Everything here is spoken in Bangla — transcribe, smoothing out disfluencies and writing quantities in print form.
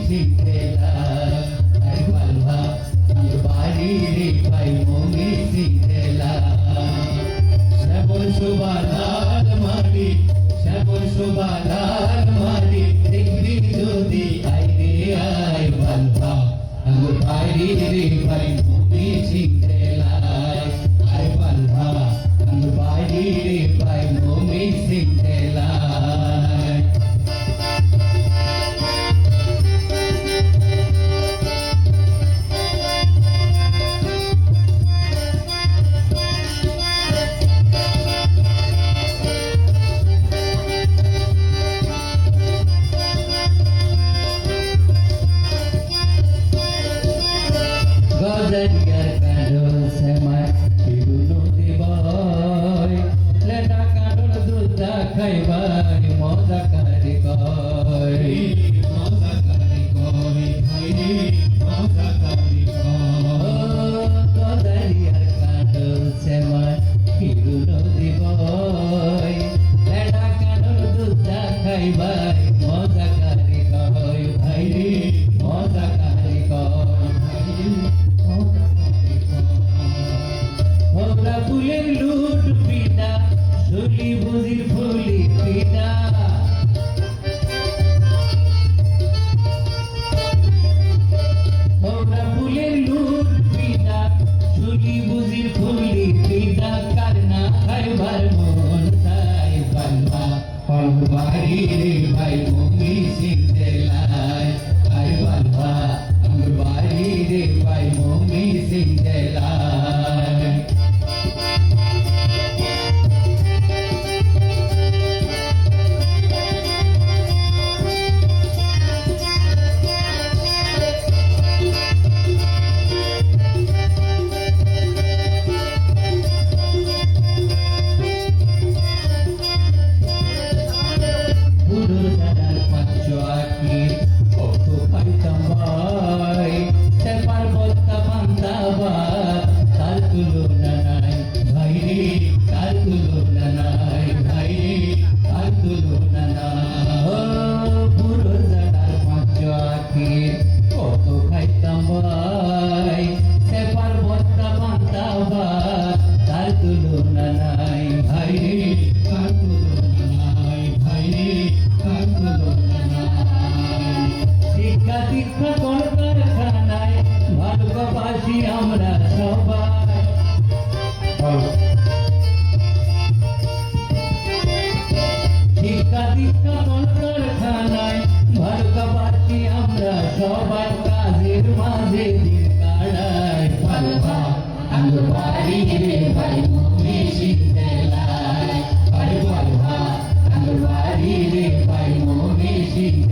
সিংহেলা আই পালভা আমার বাড়ি রে ভাই মমি সিংহেলা শ্যামল শোভালাল মারি শ্যামল শোভালাল মারি দেখবি যদি আই রে আই পালভা আমার বাড়ি রে ভাই মমি সিংহেলা আই পালভা আমার বাড়ি রে ভাই মমি সিংহেলা গজরিয়ার কারণ সেমাই শিরু নদী বয় লেটা কারণ দুধা খাইবাই মজা কারি কয় মজা কারি কয় ভাই মজা কারি কয় গজরিয়ার কারণ সেমাই শিরু নদী বয় লেটা কারণ দুধা খাইবাই মজা কারি কয় ভাই মজা কারি কয় ওরা ফুলের লুট পিতা শলি বুঝির ফুলি পিতা ওরা ফুলের লুট পিতা শলি বুঝির ফুলি পিতা কারনা খাইবার মন তাই পালভা পালবাড়ি রে ভাই মমি সিংহেলায় আই পালভা আমার বাড়ি রে ভাই মমি সিংহেলায় কত খাইতাম ভাই সে পার্বতটা বান্তা ভাই তার তুলনা নাই ভাই তার তুলনা নাই ভাই তার তুলনা নাই শিক্ষা দীক্ষা কলকারখানায় ভারতবাসী আমরা সবাই শিক্ষা দীক্ষা কলকারখানায় ভারতবাসী আমরা সবাই কাজের মাঝে দিন কাটাই পালভা আমার বাড়ি রে ভাই মমি সিংহেলায় আই পালভা আমার বাড়ি রে ভাই মমি সিংহেলায়